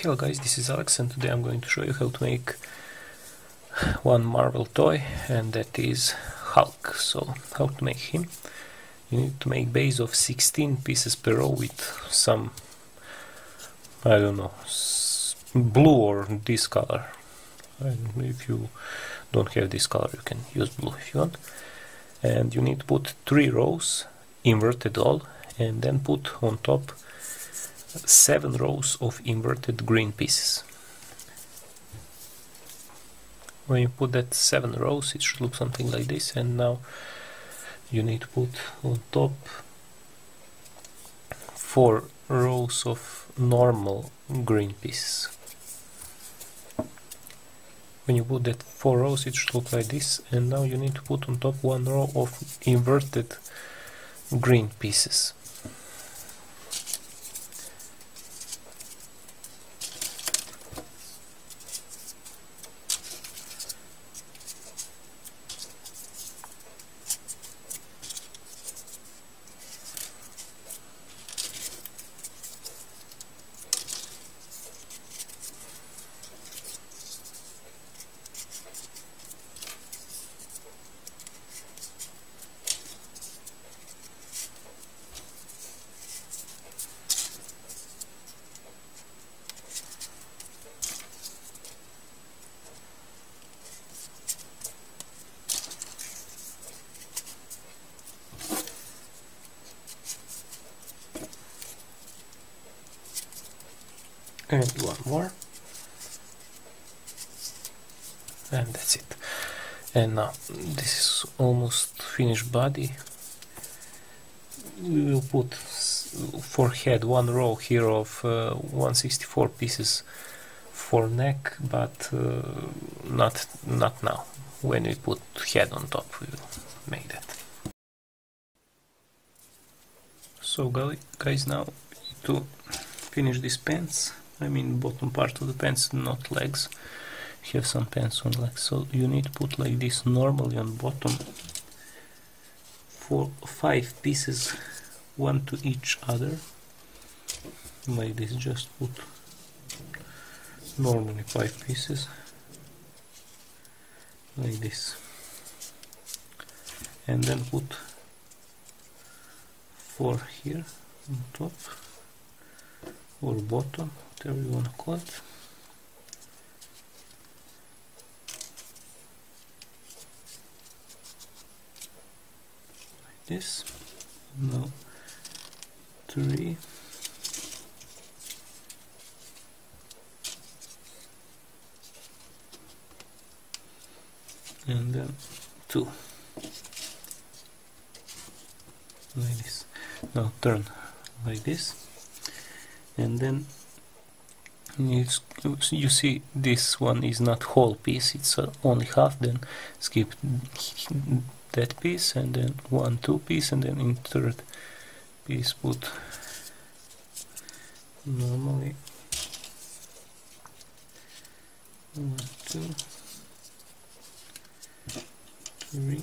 Hello guys, this is Alex and today I'm going to show you how to make one Marvel toy, and that is Hulk. So how to make him? You need to make base of 16 pieces per row with some, I don't know, blue or this color. And if you don't have this color you can use blue if you want. And you need to put 3 rows, inverted all, and then put on top 7 rows of inverted green pieces. When you put that 7 rows it should look something like this, and now you need to put on top 4 rows of normal green pieces. When you put that 4 rows it should look like this, and now you need to put on top 1 row of inverted green pieces. And 1 more, and that's it. And now this is almost finished body. We will put for head 1 row here of 164 pieces for neck, but not now. When we put head on top we will make that. So guys, now to finish these pants, I mean bottom part of the pants, not legs. Have some pants on legs, so you need to put like this normally on bottom, 5 pieces, 1 to each other, like this. Just put normally 5 pieces like this, and then put 4 here on top or bottom, whatever you want to call it. Like this. Now 3. And then 2. Like this. Now turn like this. And then you see this one is not whole piece, it's only half. Then skip that piece, and then 1, 2 piece, and then in third piece put normally 1, 2, 3,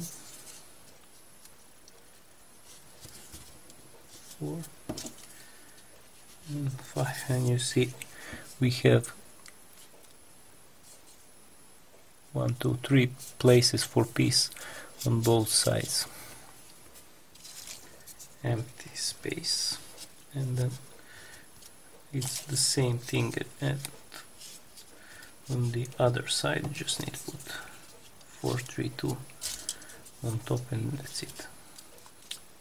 4 and 5, and you see we have 1, 2, 3 places for piece on both sides, empty space. And then it's the same thing on the other side. You just need to put 4, 3, 2 on top, and that's it.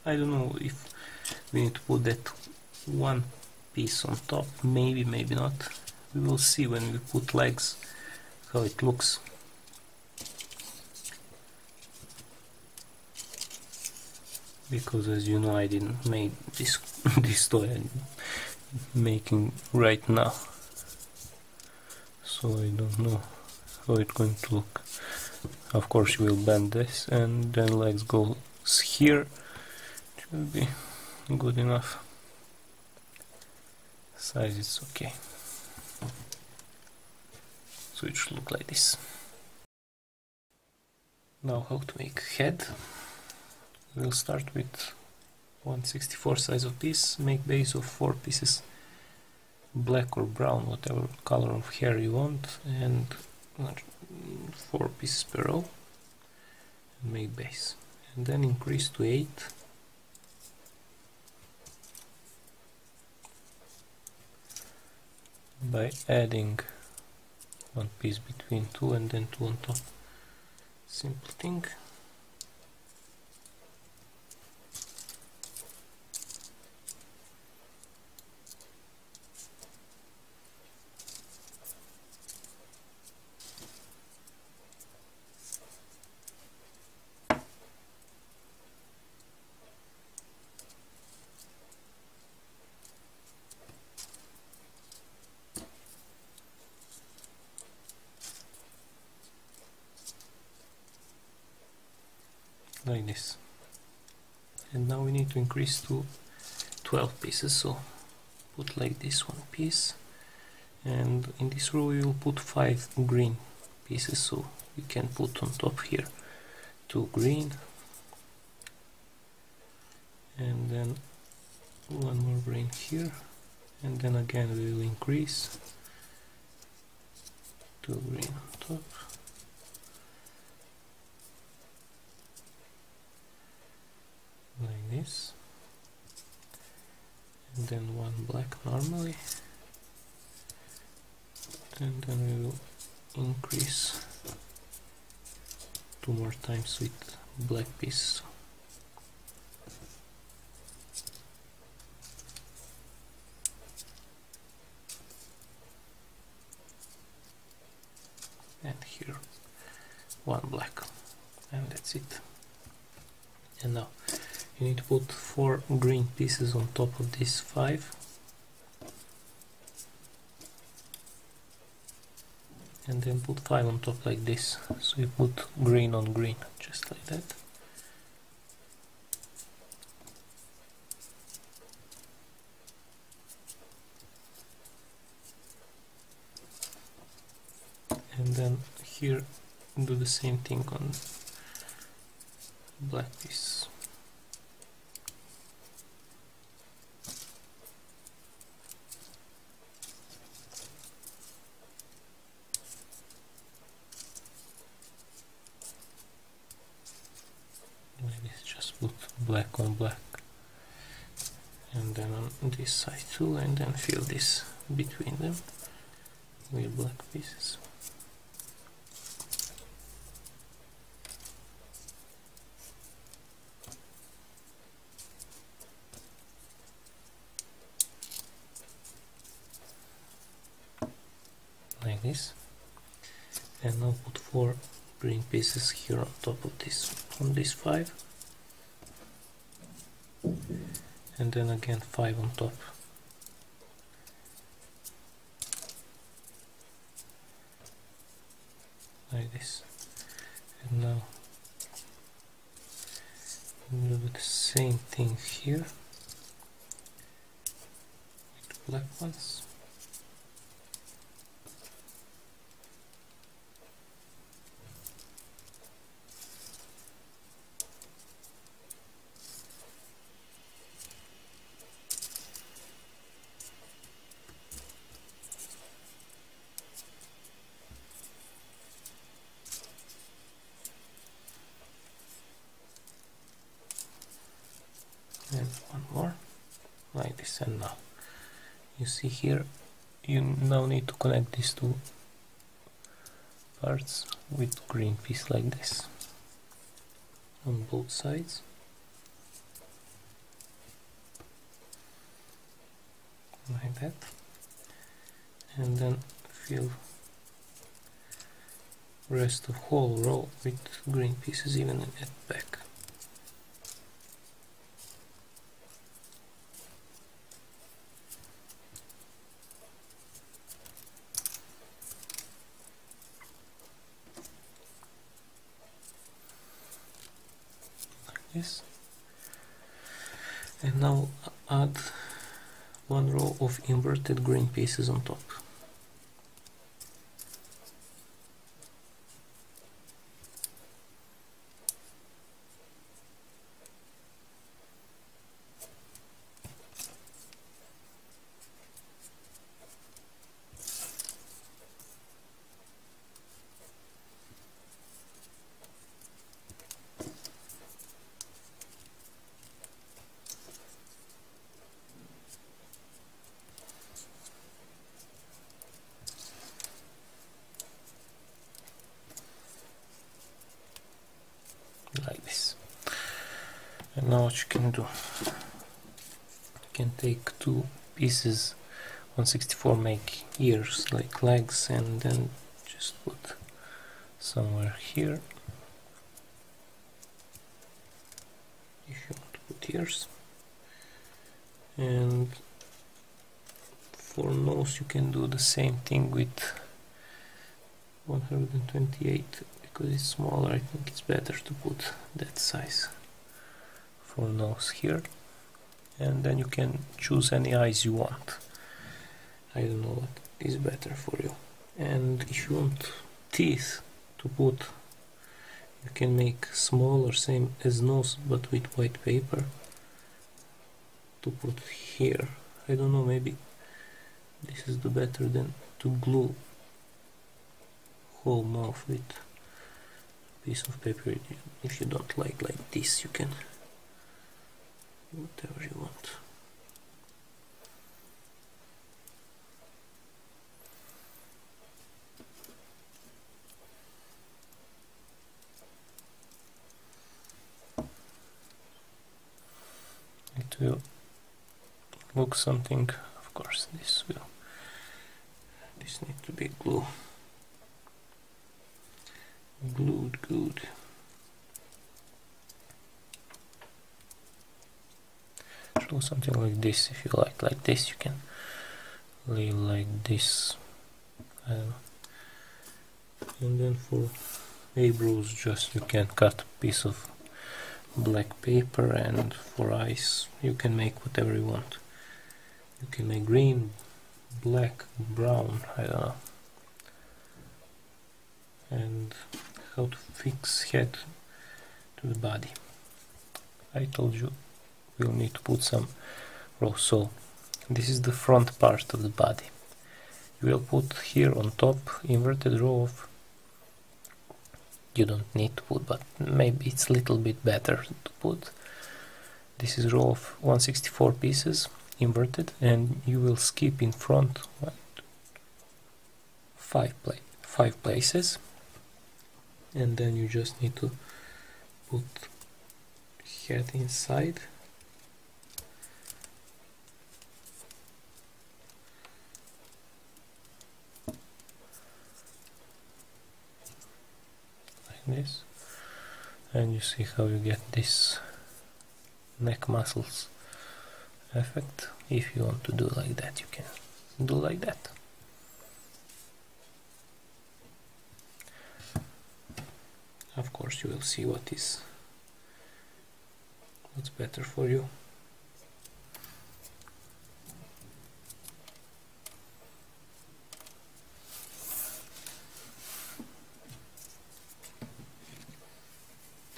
I don't know if we need to put that 1 piece on top, maybe not. We will see when we put legs how it looks. Because as you know, I didn't make this this toy, I'm making right now, so I don't know how it's going to look. Of course you will bend this, and then legs goes here. It will be good enough. Size is okay. So it should look like this. Now how to make head. We'll start with 1/64 size of piece, make base of 4 pieces black or brown, whatever color of hair you want, and 4 pieces per row, and make base, and then increase to 8. By adding 1 piece between 2 and then 2 on top. Simple thing. Like this. And now we need to increase to 12 pieces, so put like this 1 piece, and in this row we will put 5 green pieces, so we can put on top here 2 green, and then 1 more green here, and then again we will increase 2 green on top, like this, and then 1 black normally, and then we will increase 2 more times with black pieces. And here 1 black, and that's it. And now you need to put 4 green pieces on top of these 5, and then put 5 on top like this, so you put green on green, just like that. And then here do the same thing on black piece. Like this, just put black on black, and then on this side too, and then fill this between them with black pieces. Like this, and now put 4 green pieces here on top of this, on these 5, and then again 5 on top, like this. And now we'll do the same thing here with black ones. And 1 more, like this. And now you see here, you now need to connect these 2 parts with green piece like this on both sides, like that, and then fill rest of whole row with green pieces even at back. This. And now add 1 row of inverted green pieces on top. like this. And now what you can do, you can take two pieces 164, make ears like legs, and then just put somewhere here if you want to put ears. And for nose you can do the same thing with 128, because it's smaller. I think it's better to put that size for nose here, and then you can choose any eyes you want. I don't know what is better for you. And if you want teeth to put, you can make smaller, same as nose, but with white paper to put here. I don't know, maybe this is the better than to glue whole mouth with piece of paper. If you don't like this, you can do whatever you want. It will look something, of course. This need to be glued good. Show something like this. If you like this, you can leave like this. And then for eyebrows, just you can cut a piece of black paper, and for eyes you can make whatever you want. You can make green, black, brown, I don't know. And how to fix head to the body. I told you we'll need to put some rows. So this is the front part of the body. You will put here on top inverted row of, you don't need to put, but maybe it's a little bit better to put. This is row of 164 pieces inverted, and you will skip in front 5 places, and then you just need to put head inside. This, and you see how you get this neck muscles effect. If you want to do like that, you can do like that. Of course you will see what's better for you.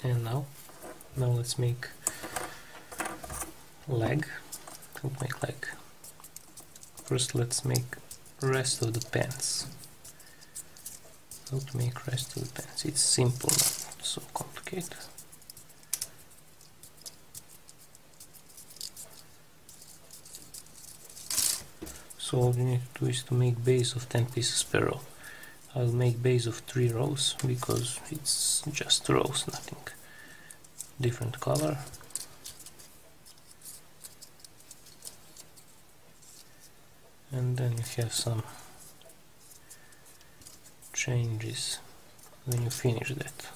And now let's make leg. We'll make leg. First let's make rest of the pants. How to make rest of the pants? It's simple, not so complicated. So all you need to do is to make base of 10 pieces per row. I'll make base of 3 rows because it's just rows, nothing different color. And then you have some changes when you finish that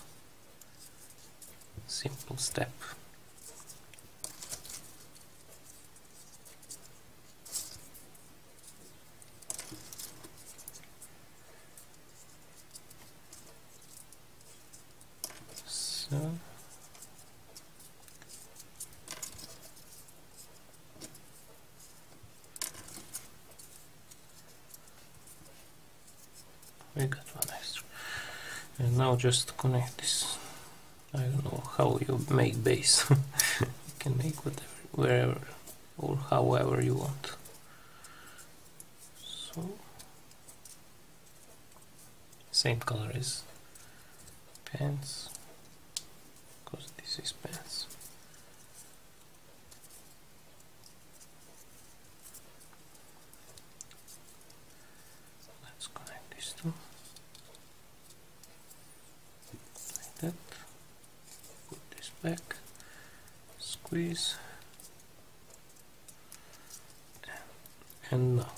simple step. So we got one extra, and now just connect this. I don't know how you make base. You can make whatever, wherever or however you want. So same color as pants, because this is pants. Let's connect these two like that. Put back, squeeze, and now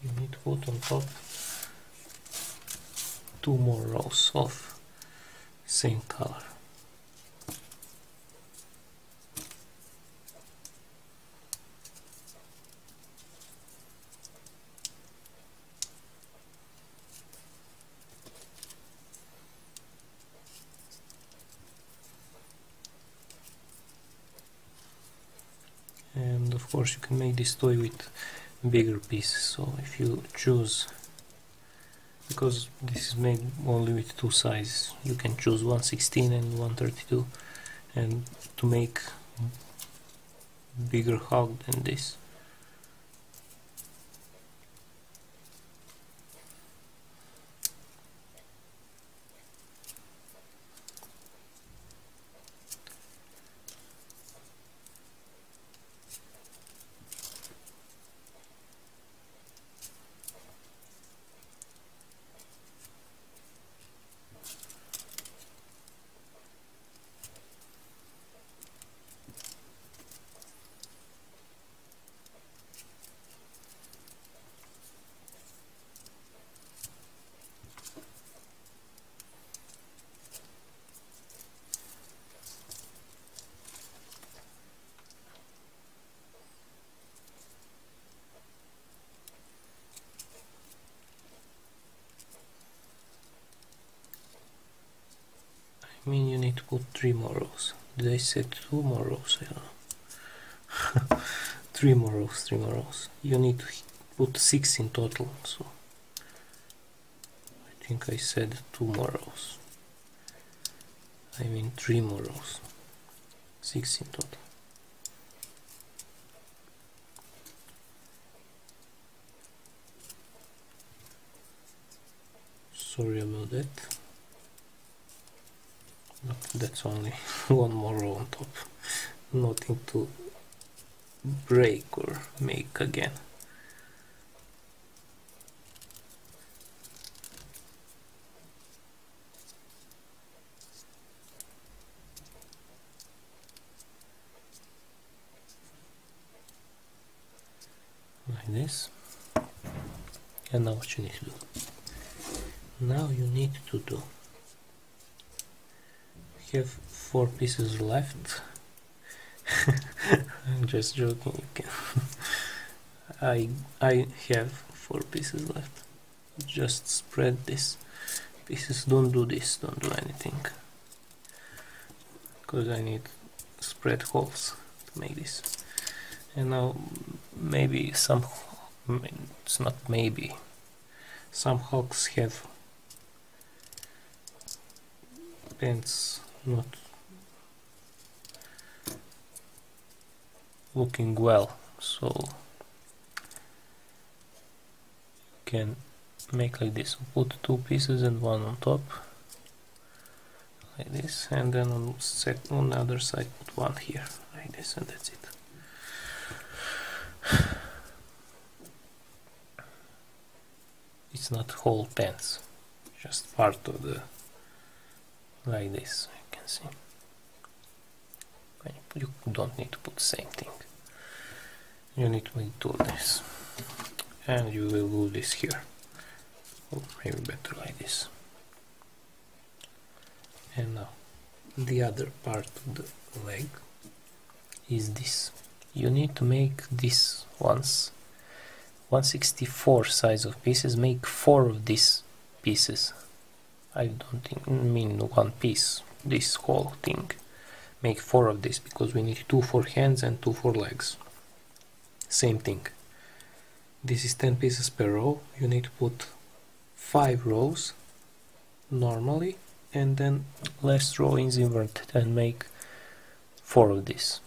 you need to put on top 2 more rows of same color. And of course you can make this toy with bigger pieces, so if you choose, because this is made only with 2 sizes, you can choose 1/16 and 1/32, and to make bigger Hulk than this. I mean, you need to put 3 more rows. Did I say 2 more rows? I don't know. 3 more rows, 3 more rows. You need to put 6 in total, so I think I said 2 more rows. I mean 3 more rows. 6 in total. Sorry about that. But that's only 1 more row on top. Nothing to break or make again. Like this. And now what you need to do? Now you need to do, we have 4 pieces left. I'm just joking, you can. I have 4 pieces left. Just spread this pieces, don't do this, don't do anything, because I need spread holes to make this. And now maybe some, it's not maybe, some Hulks have pants not looking well, so you can make like this, put 2 pieces and 1 on top like this, and then on the other side put 1 here like this, and that's it. It's not whole pants, just part of the, like this, you can see. You don't need to put the same thing. You need to do this, and you will do this here, or maybe better like this. And now the other part of the leg is this. You need to make this once 1/64 size of pieces, make 4 of these pieces. I don't mean 1 piece, this whole thing. Make 4 of this, because we need 2 for hands and 2 for legs. Same thing. This is 10 pieces per row. You need to put 5 rows normally, and then last row is inverted, and make 4 of this.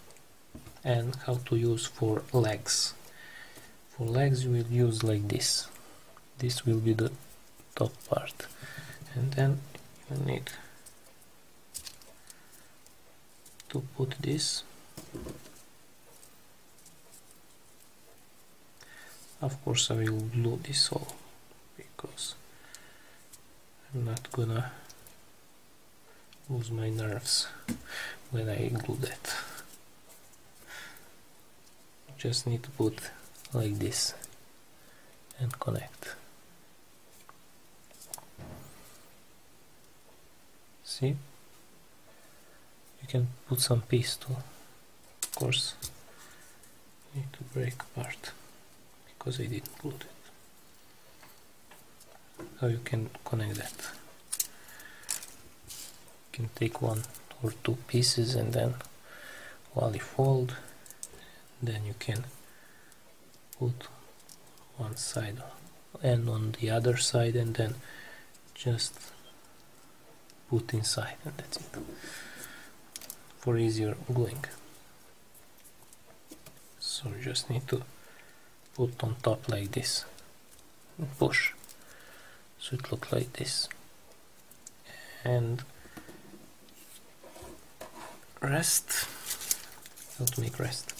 And how to use for legs. For legs you will use like this. This will be the top part, and then you need to put this. Of course I will glue this all, because I'm not gonna lose my nerves when I glue that. Just need to put like this and connect. See? You can put some piece too. Of course, need to break apart because I didn't glue it. How you can connect that? You can take one or two pieces and then while you fold, then you can put one side and on the other side and then just put inside, and that's it for easier gluing. So you just need to put on top like this and push so it looks like this, and rest. How to make rest?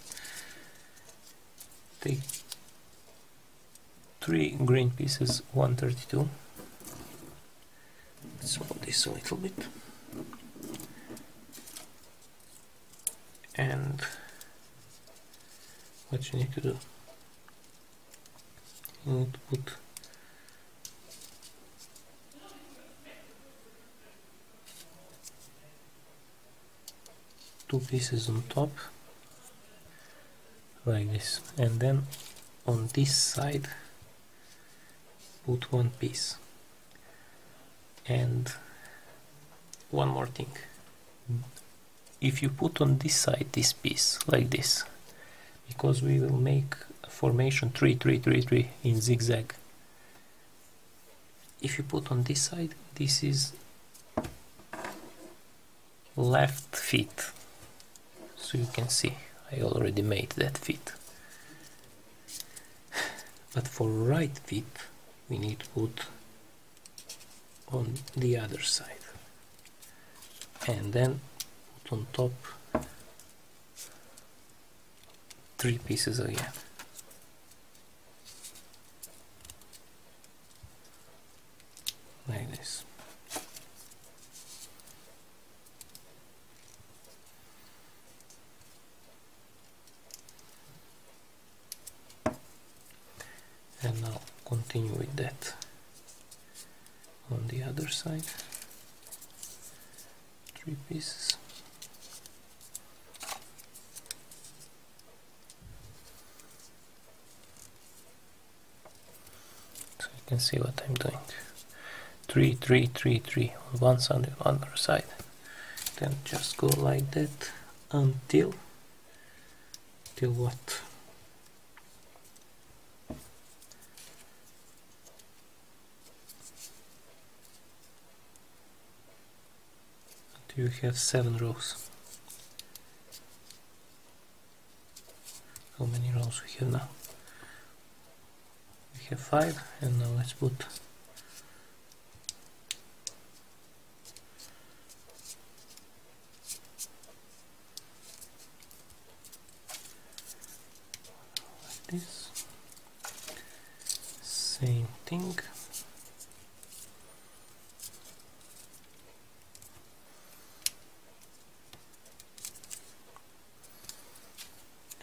Take 3 green pieces, 132. Let's swap this a little bit. And what you need to do? You need to put two pieces on top like this, and then on this side put one piece. And one more thing, if you put on this side this piece like this, because we will make a formation 3 3 3 3 in zigzag, if you put on this side, this is left feet, so you can see I already made that feet. But for right feet we need to put on the other side, and then put on top 3 pieces again. Like this. And now continue with that on the other side. 3 pieces. So you can see what I'm doing. 3 3 3 3 on one side and on the other side. Then just go like that until what? You have 7 rows. How many rows we have now? We have 5, and now let's put like this. Same thing.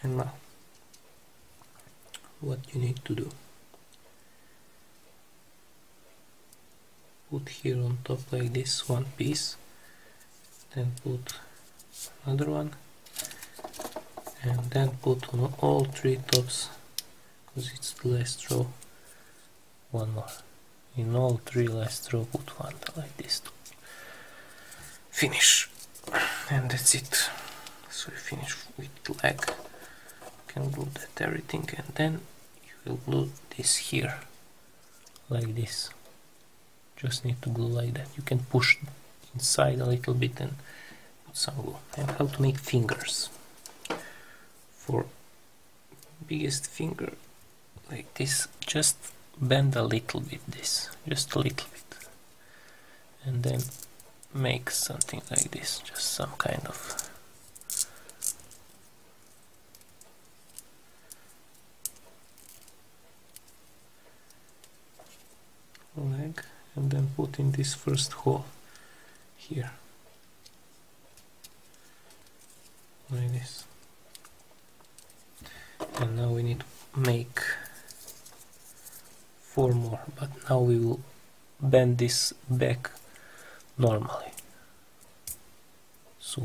And now, what you need to do, put here on top like this one piece, then put another one, and then put on all 3 tops, because it's the last row, one more. In all 3 last row put one like this to finish, and that's it. So you finish with leg. Can glue that everything, and then you will glue this here like this. Just need to glue like that. You can push inside a little bit and put some glue. And how to make fingers. For biggest finger like this, just bend a little bit this, just a little bit, and then make something like this, just some kind of leg, and then put in this first hole here, like this. And now we need to make 4 more, but now we will bend this back normally. So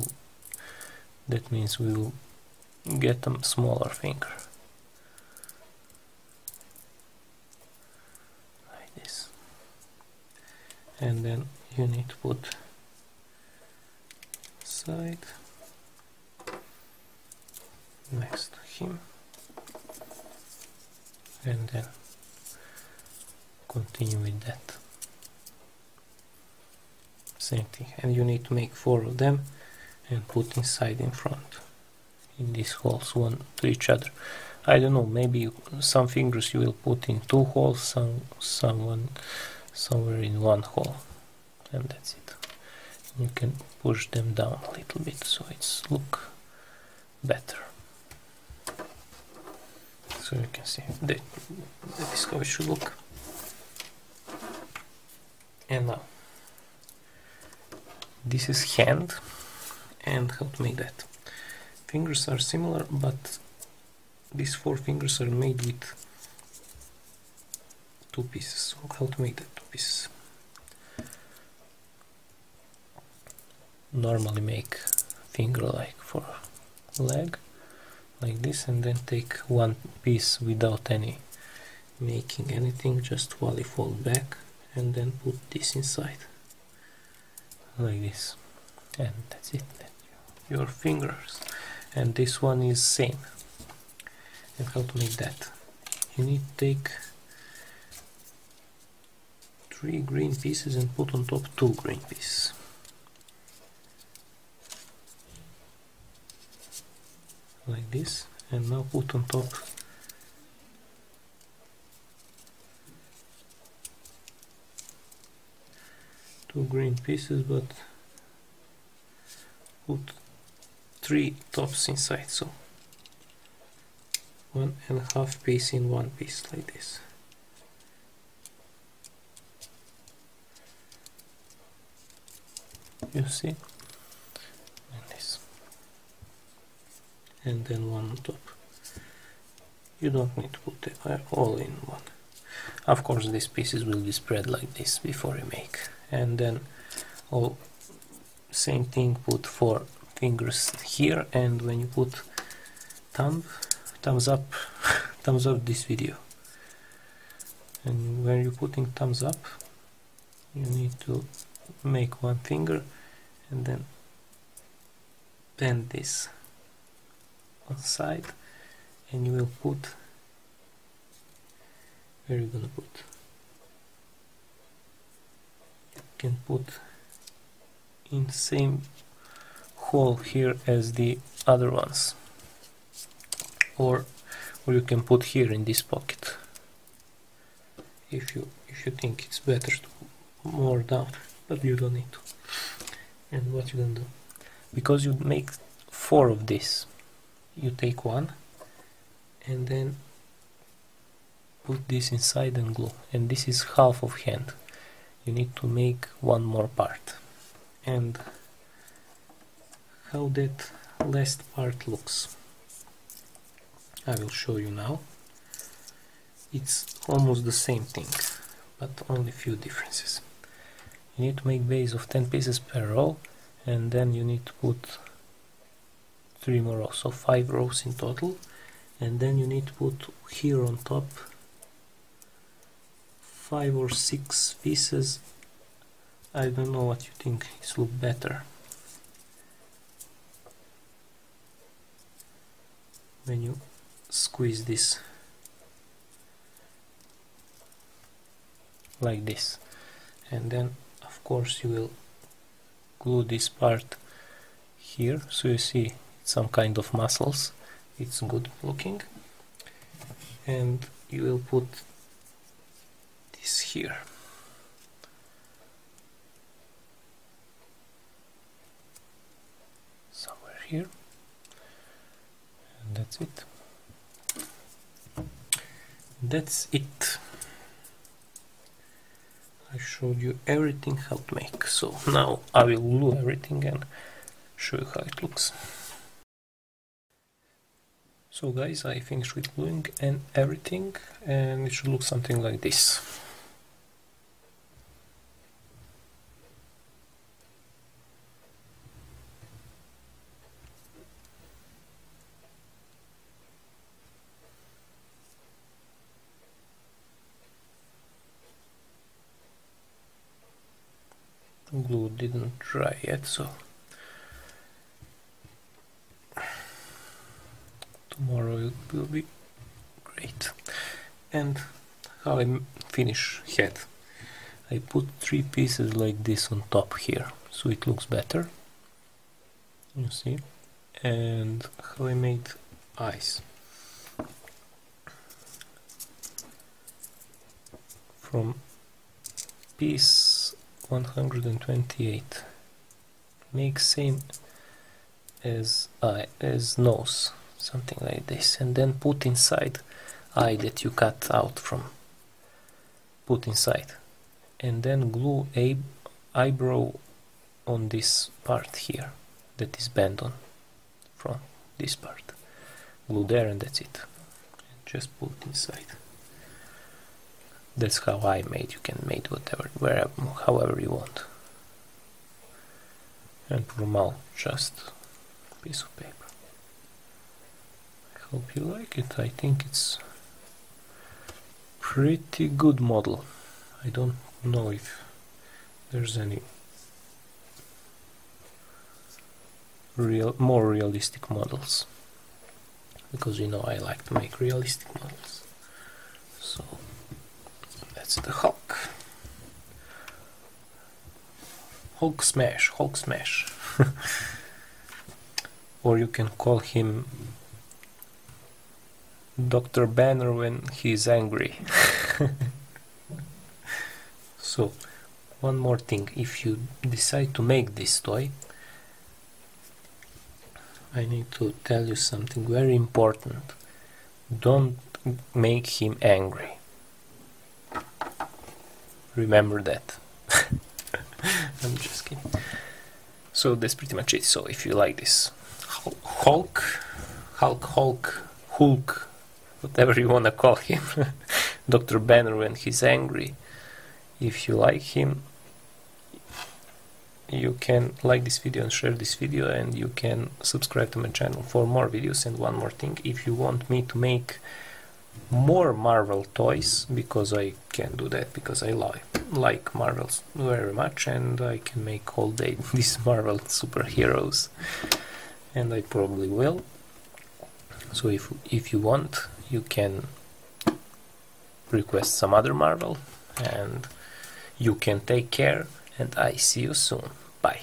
that means we will get a smaller finger. Like this. And then you need to put side next to him. And then continue with that. Same thing. And you need to make 4 of them and put inside in front. In these holes, one to each other. I don't know, maybe some fingers you will put in 2 holes, someone somewhere in 1 hole, and that's it. You can push them down a little bit so it's look better. So you can see that is how it should look. And now this is hand, and how to make that. Fingers are similar, but these 4 fingers are made with 2 pieces. So how to make that 2 pieces? Normally make finger like for leg, like this, and then take 1 piece without any making anything, just while you fold back, and then put this inside, like this, and that's it. Your fingers. And this one is same. And how to make that? You need to take 3 green pieces and put on top 2 green pieces. Like this. And now put on top 2 green pieces, but put 3 tops inside, so 1.5 piece in 1 piece, like this. You see? Like this. And then 1 on top. You don't need to put them all in one. Of course these pieces will be spread like this before you make. And then all same thing, put 4 fingers here, and when you put thumbs up thumbs up this video, and when you're putting thumbs up you need to make 1 finger and then bend this on side, and you will put, where are you gonna put? You can put in same hole here as the other ones, or you can put here in this pocket if you think it's better to more down, but you don't need to. And what you can do, because you make 4 of this, you take 1 and then put this inside and glue, and this is half of hand. You need to make 1 more part. And how that last part looks, I will show you now. It's almost the same thing, but only few differences. You need to make base of 10 pieces per row, and then you need to put 3 more rows, so 5 rows in total. And then you need to put here on top 5 or 6 pieces. I don't know what you think is look better. When you squeeze this like this, and then of course you will glue this part here, so you see some kind of muscles, it's good looking, and you will put this here. Somewhere here. And that's it. That's it. I showed you everything how to make. So now I will glue everything and show you how it looks. So guys, I finished with gluing and everything, and it should look something like this. Glue didn't dry yet, so tomorrow it will be great. And how I finish head, I put 3 pieces like this on top here, so it looks better, you see. And how I made eyes, from piece 128 make same as eye, as nose, something like this, and then put inside eye that you cut out from, put inside, and then glue a eyebrow on this part here that is bent on from this part, glue there, and that's it, and just put inside. That's how I made. You can make whatever, wherever, however you want. And for mouth, just a piece of paper. I hope you like it. I think it's pretty good model. I don't know if there's any more realistic models, because you know I like to make realistic models. So that's the Hulk. Hulk smash, Hulk smash. Or you can call him Dr. Banner when he's angry. So, one more thing, if you decide to make this toy, I need to tell you something very important. Don't make him angry. Remember that. I'm just kidding. So that's pretty much it. So if you like this Hulk, whatever you wanna call him, Dr. Banner when he's angry, if you like him, you can like this video and share this video, and you can subscribe to my channel for more videos. And one more thing, if you want me to make more Marvel toys, because I can do that, because I like Marvels very much, and I can make all day these Marvel superheroes, and I probably will. So if you want, you can request some other Marvel, and you can take care, and I see you soon. Bye.